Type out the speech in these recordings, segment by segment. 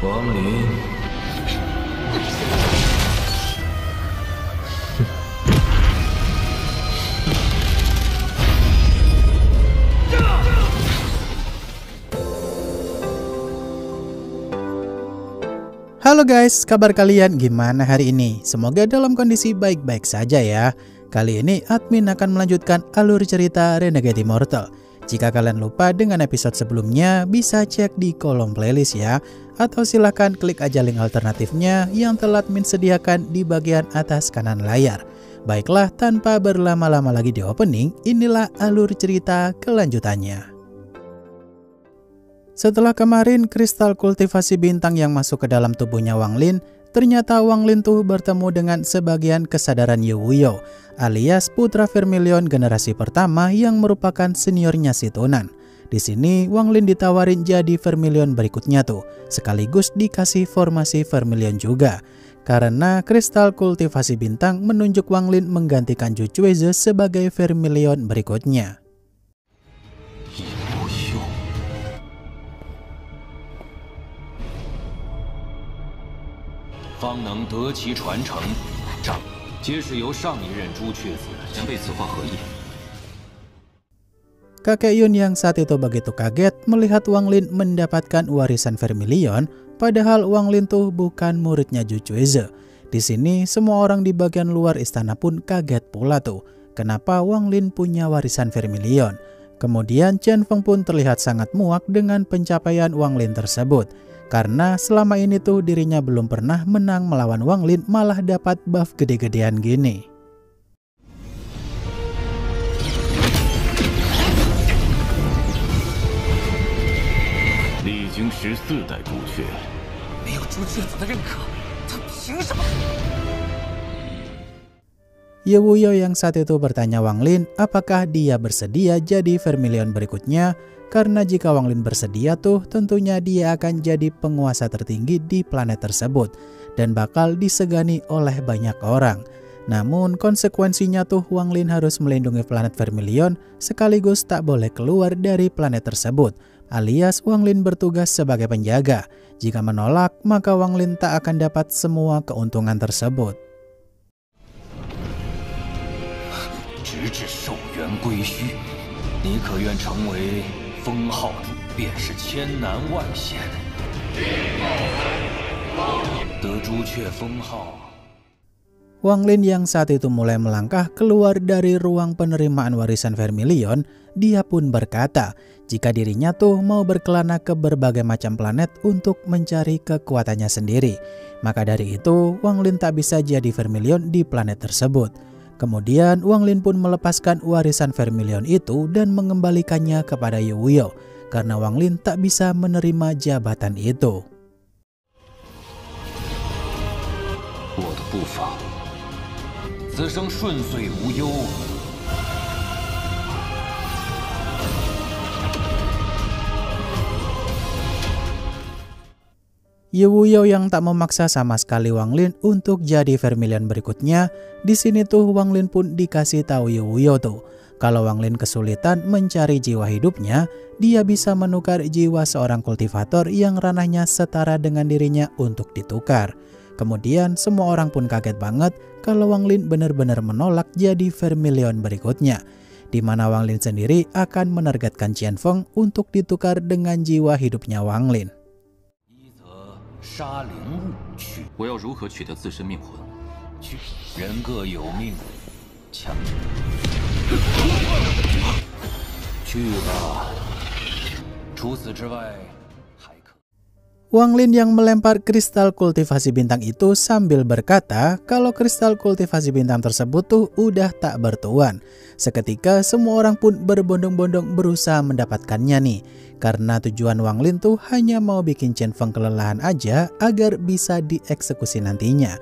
王林。Halo guys, kabar kalian gimana hari ini? Semoga dalam kondisi baik-baik saja ya. Kali ini admin akan melanjutkan alur cerita Renegade Immortal. Jika kalian lupa dengan episode sebelumnya, bisa cek di kolom playlist ya. Atau silahkan klik aja link alternatifnya yang telah admin sediakan di bagian atas kanan layar. Baiklah, tanpa berlama-lama lagi di opening, inilah alur cerita kelanjutannya. Setelah kemarin kristal kultivasi bintang yang masuk ke dalam tubuhnya Wang Lin, ternyata Wang Lin tuh bertemu dengan sebagian kesadaran Ye Wuyo, alias putra Vermilion generasi pertama yang merupakan seniornya si Tunan. Di sini Wang Lin ditawarin jadi Vermilion berikutnya tuh, sekaligus dikasih formasi Vermilion juga. Karena kristal kultivasi bintang menunjuk Wang Lin menggantikan Zhu Cuize sebagai Vermilion berikutnya. Kakek Yun yang saat itu begitu kaget melihat Wang Lin mendapatkan warisan Vermilion, padahal Wang Lin tuh bukan muridnya Zhu Cuize. Di sini semua orang di bagian luar istana pun kaget pula tuh, kenapa Wang Lin punya warisan Vermilion. Kemudian Chen Feng pun terlihat sangat muak dengan pencapaian Wang Lin tersebut. Karena selama ini tuh dirinya belum pernah menang melawan Wang Lin, malah dapat buff gede-gedean gini. Ye Wuyo yang saat itu bertanya Wang Lin apakah dia bersedia jadi Vermilion berikutnya. Karena jika Wang Lin bersedia tuh tentunya dia akan jadi penguasa tertinggi di planet tersebut dan bakal disegani oleh banyak orang. Namun konsekuensinya tuh Wang Lin harus melindungi planet Vermilion sekaligus tak boleh keluar dari planet tersebut, alias Wang Lin bertugas sebagai penjaga. Jika menolak maka Wang Lin tak akan dapat semua keuntungan tersebut. Wang Lin yang saat itu mulai melangkah keluar dari ruang penerimaan warisan Vermilion, dia pun berkata jika dirinya tuh mau berkelana ke berbagai macam planet untuk mencari kekuatannya sendiri. Maka dari itu Wang Lin tak bisa jadi Vermilion di planet tersebut. Kemudian Wang Lin pun melepaskan warisan Vermilion itu dan mengembalikannya kepada Ye Wuyo, karena Wang Lin tak bisa menerima jabatan itu. Ye Wuyo yang tak memaksa sama sekali Wang Lin untuk jadi Vermilion berikutnya. Di sini tuh Wang Lin pun dikasih tahu Ye Wuyo tuh, kalau Wang Lin kesulitan mencari jiwa hidupnya, dia bisa menukar jiwa seorang kultivator yang ranahnya setara dengan dirinya untuk ditukar. Kemudian semua orang pun kaget banget kalau Wang Lin benar-benar menolak jadi Vermilion berikutnya, di mana Wang Lin sendiri akan menargetkan Chen Feng untuk ditukar dengan jiwa hidupnya Wang Lin. Wang Lin yang melempar kristal kultivasi bintang itu sambil berkata kalau kristal kultivasi bintang tersebut tuh udah tak bertuan. Seketika semua orang pun berbondong-bondong berusaha mendapatkannya nih. Karena tujuan Wang Lin tuh hanya mau bikin Chen Feng kelelahan aja agar bisa dieksekusi nantinya.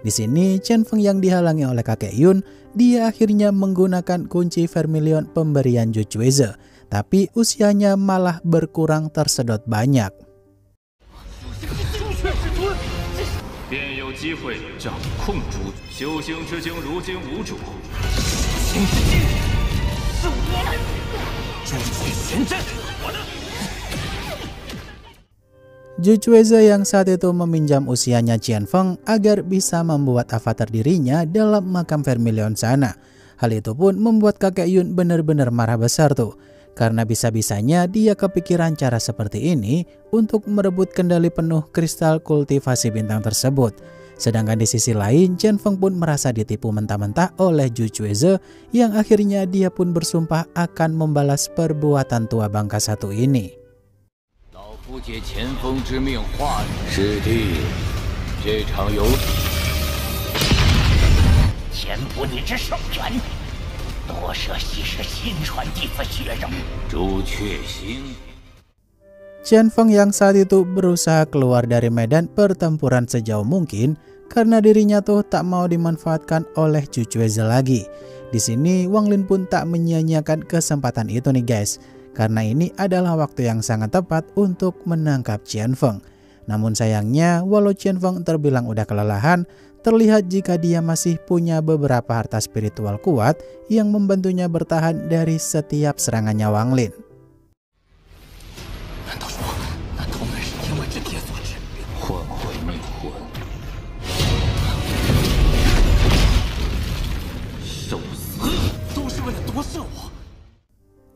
Di sini Chen Feng yang dihalangi oleh kakek Yun, dia akhirnya menggunakan kunci Vermilion pemberian Zhu Cuize. Tapi usianya malah berkurang tersedot banyak. Zhu Chueze yang saat itu meminjam usianya Qianfeng agar bisa membuat avatar dirinya dalam makam Vermilion sana. Hal itu pun membuat kakek Yun benar-benar marah besar tuh. Karena bisa-bisanya dia kepikiran cara seperti ini untuk merebut kendali penuh kristal kultivasi bintang tersebut. Sedangkan di sisi lain, Qianfeng pun merasa ditipu mentah-mentah oleh Zhu Chueze yang akhirnya dia pun bersumpah akan membalas perbuatan tua bangka satu ini. 不解前锋之命，化师弟，这场游戏，前仆你之圣权，多涉西施新传弟子血肉。朱雀星。 Qianfeng yang saat itu berusaha keluar dari medan pertempuran sejauh mungkin karena dirinya tuh tak mau dimanfaatkan oleh Zhu Chueze lagi. Di sini Wang Lin pun tak menyia-nyiakan kesempatan itu nih guys. Karena ini adalah waktu yang sangat tepat untuk menangkap Qianfeng. Namun sayangnya, walau Qianfeng terbilang udah kelelahan, terlihat jika dia masih punya beberapa harta spiritual kuat yang membantunya bertahan dari setiap serangannya Wang Lin.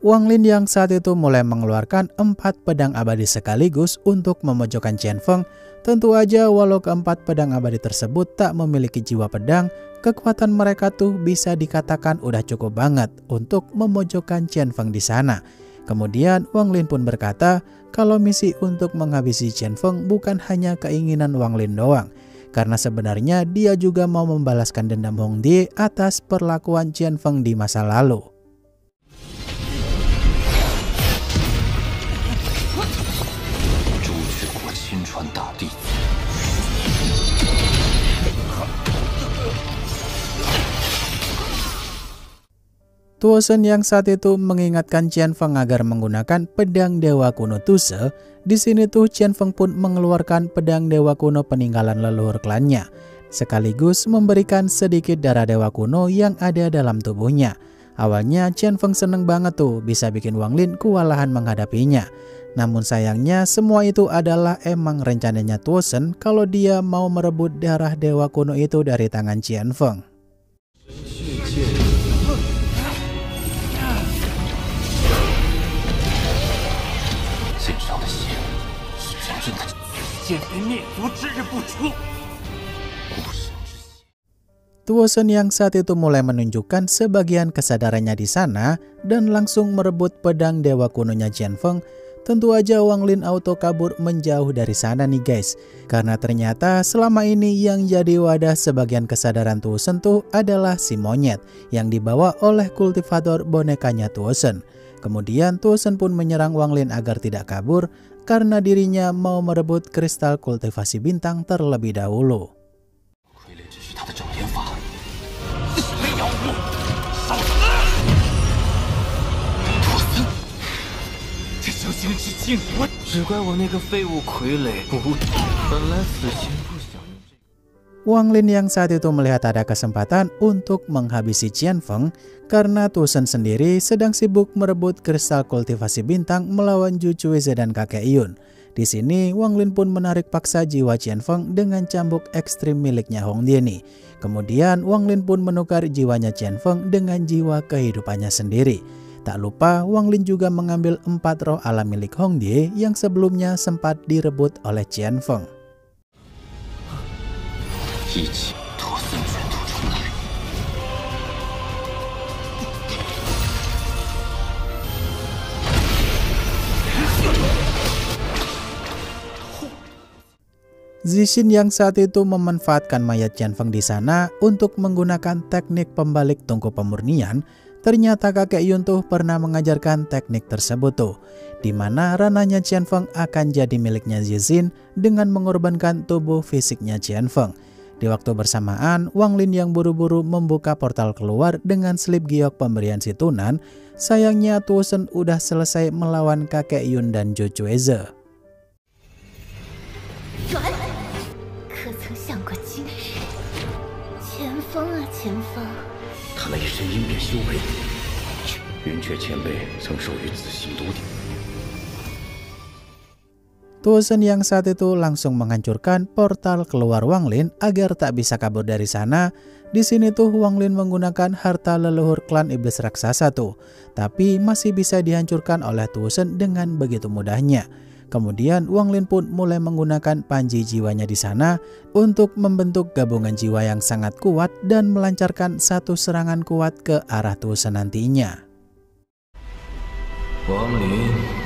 Wang Lin yang saat itu mulai mengeluarkan 4 pedang abadi sekaligus untuk memojokkan Qianfeng. Tentu aja walau keempat pedang abadi tersebut tak memiliki jiwa pedang, kekuatan mereka tuh bisa dikatakan udah cukup banget untuk memojokkan Qianfeng di sana. Kemudian Wang Lin pun berkata kalau misi untuk menghabisi Qianfeng bukan hanya keinginan Wang Lin doang. Karena sebenarnya dia juga mau membalaskan dendam Hongdie atas perlakuan Qianfeng di masa lalu. Tuosen yang saat itu mengingatkan Qianfeng agar menggunakan pedang dewa kuno Tuse. Di sini tuh Qianfeng pun mengeluarkan pedang dewa kuno peninggalan leluhur klannya, sekaligus memberikan sedikit darah dewa kuno yang ada dalam tubuhnya. Awalnya Qianfeng seneng banget tuh bisa bikin Wang Lin kewalahan menghadapinya. Namun sayangnya semua itu adalah emang rencananya Tuosen kalau dia mau merebut darah dewa kuno itu dari tangan Qianfeng. Tuosen yang saat itu mulai menunjukkan sebagian kesadarannya di sana dan langsung merebut pedang dewa kunonya Qianfeng. Tentu aja Wang Lin auto kabur menjauh dari sana nih guys. Karena ternyata selama ini yang jadi wadah sebagian kesadaran Tuosen tuh adalah si monyet yang dibawa oleh kultivator bonekanya Tuosen. Kemudian Tuosen pun menyerang Wang Lin agar tidak kabur karena dirinya mau merebut kristal kultivasi bintang terlebih dahulu. Wang Lin yang saat itu melihat ada kesempatan untuk menghabisi Qianfeng karena Tuosen sendiri sedang sibuk merebut kristal kultivasi bintang melawan Zhu Chueze dan kakek Yun. Di sini Wang Lin pun menarik paksa jiwa Qianfeng dengan cambuk ekstrim miliknya Hongdie nih. Kemudian Wang Lin pun menukar jiwanya Qianfeng dengan jiwa kehidupannya sendiri. Tak lupa Wang Lin juga mengambil 4 roh alam milik Hongdie yang sebelumnya sempat direbut oleh Qianfeng. Zixin yang saat itu memanfaatkan mayat Qianfeng di sana untuk menggunakan teknik pembalik tungku pemurnian. Ternyata kakek Yun tuh pernah mengajarkan teknik tersebut tuh, di mana ranahnya Qianfeng akan jadi miliknya Zixin dengan mengorbankan tubuh fisiknya Qianfeng. Di waktu bersamaan, Wang Lin yang buru-buru membuka portal keluar dengan slip giok pemberian situnan. Sayangnya Tuosen udah selesai melawan kakek Yun dan Zhu Chueze. Tu Shen yang saat itu langsung menghancurkan portal keluar Wang Lin agar tak bisa kabur dari sana. Di sini tuh Wang Lin menggunakan harta leluhur klan iblis raksasa tuh, tapi masih bisa dihancurkan oleh Tu Shen dengan begitu mudahnya. Kemudian Wang Lin pun mulai menggunakan panji jiwanya di sana untuk membentuk gabungan jiwa yang sangat kuat dan melancarkan satu serangan kuat ke arah Tu Shen nantinya. Wang Lin.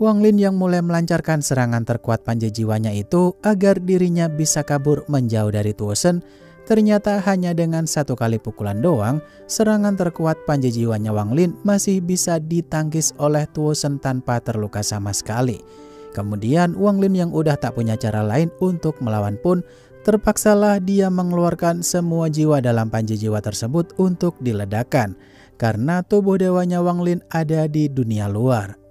Wang Lin yang mulai melancarkan serangan terkuat panji jiwanya itu agar dirinya bisa kabur menjauh dari Tu Shen. Ternyata hanya dengan satu kali pukulan doang, serangan terkuat panji jiwanya Wang Lin masih bisa ditangkis oleh Tu Shen tanpa terluka sama sekali. Kemudian Wang Lin yang udah tak punya cara lain untuk melawan pun terpaksalah dia mengeluarkan semua jiwa dalam panji jiwa tersebut untuk diledakkan, karena tubuh dewanya Wang Lin ada di dunia luar.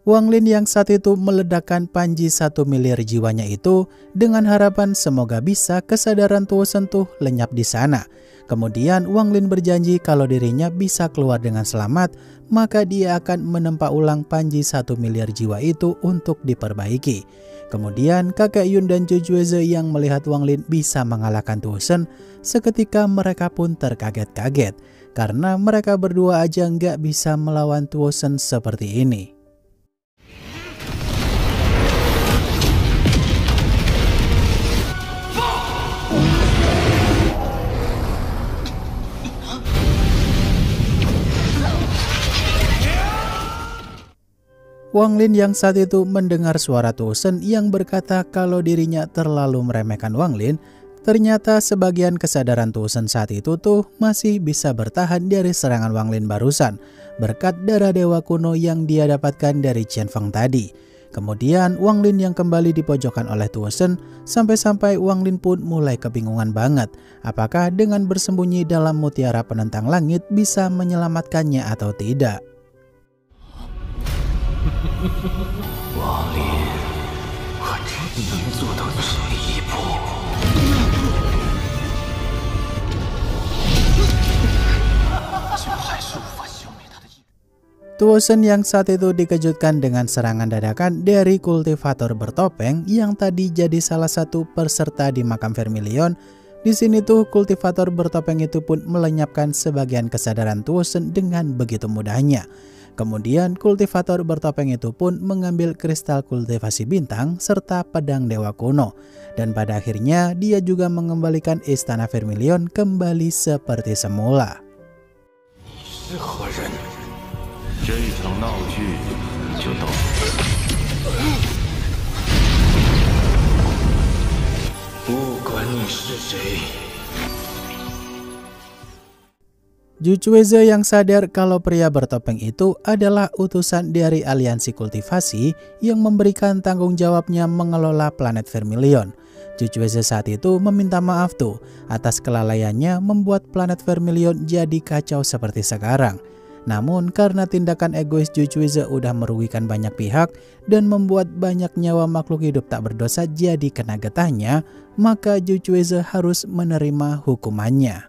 Wang Lin yang saat itu meledakkan panji 1 miliar jiwanya itu dengan harapan semoga bisa kesadaran Tu Shen tuh lenyap di sana. Kemudian Wang Lin berjanji kalau dirinya bisa keluar dengan selamat, maka dia akan menempa ulang panji 1 miliar jiwa itu untuk diperbaiki. Kemudian kakek Yun dan Jujueze yang melihat Wang Lin bisa mengalahkan Tu Shen, seketika mereka pun terkaget-kaget karena mereka berdua aja nggak bisa melawan Tu Shen seperti ini. Wang Lin yang saat itu mendengar suara Tu Shen yang berkata kalau dirinya terlalu meremehkan Wang Lin, ternyata sebagian kesadaran Tu Shen saat itu tuh masih bisa bertahan dari serangan Wang Lin barusan, berkat darah dewa kuno yang dia dapatkan dari Chen Feng tadi. Kemudian Wang Lin yang kembali dipojokkan oleh Tu Shen, sampai-sampai Wang Lin pun mulai kebingungan banget, apakah dengan bersembunyi dalam mutiara penentang langit bisa menyelamatkannya atau tidak. 王林，我只能做到这一步。就还是无法消灭他的意。 Tu Shen yang saat itu dikejutkan dengan serangan dadakan dari kultivator bertopeng yang tadi jadi salah satu peserta di makam Vermilion. Di sini tuh kultivator bertopeng itu pun melenyapkan sebagian kesadaran Tu Shen dengan begitu mudahnya. Kemudian kultivator bertopeng itu pun mengambil kristal kultivasi bintang serta pedang dewa kuno. Dan pada akhirnya dia juga mengembalikan istana Vermilion kembali seperti semula. 你是何人？这场闹剧就到。不管你是谁。 Jujueze yang sadar kalau pria bertopeng itu adalah utusan dari aliansi kultivasi yang memberikan tanggung jawabnya mengelola planet Vermilion. Jujueze saat itu meminta maaf tuh atas kelalaiannya membuat planet Vermilion jadi kacau seperti sekarang. Namun karena tindakan egois Jujueze udah merugikan banyak pihak dan membuat banyak nyawa makhluk hidup tak berdosa jadi kena getahnya, maka Jujueze harus menerima hukumannya.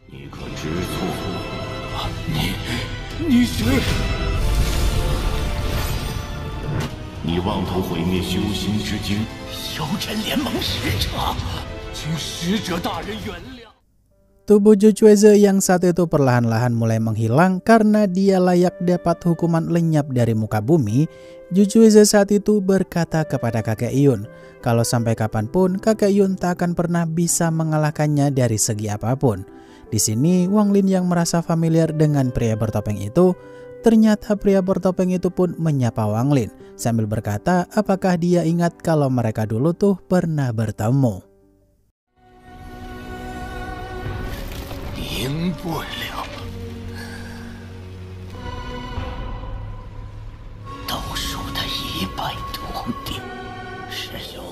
你可知错？你是？你妄图毁灭修行之精，修真联盟使者，请使者大人原谅。 Tubuh Jujueze yang saat itu perlahan-lahan mulai menghilang karena dia layak dapat hukuman lenyap dari muka bumi. Jujueze saat itu berkata kepada kakek Yun, kalau sampai kapanpun kakek Yun tak akan pernah bisa mengalahkannya dari segi apapun. Di sini Wang Lin yang merasa familiar dengan pria bertopeng itu, ternyata pria bertopeng itu pun menyapa Wang Lin sambil berkata apakah dia ingat kalau mereka dulu tuh pernah bertemu. 赢不了。倒数的100徒弟，师兄。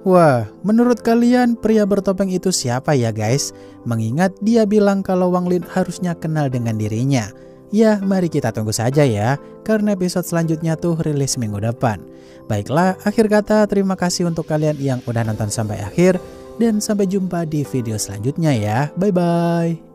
Wah, menurut kalian pria bertopeng itu siapa ya guys? Mengingat dia bilang kalau Wang Lin harusnya kenal dengan dirinya. Ya, mari kita tunggu saja ya, karena episode selanjutnya tuh rilis minggu depan. Baiklah, akhir kata terima kasih untuk kalian yang udah nonton sampai akhir, dan sampai jumpa di video selanjutnya ya. Bye-bye.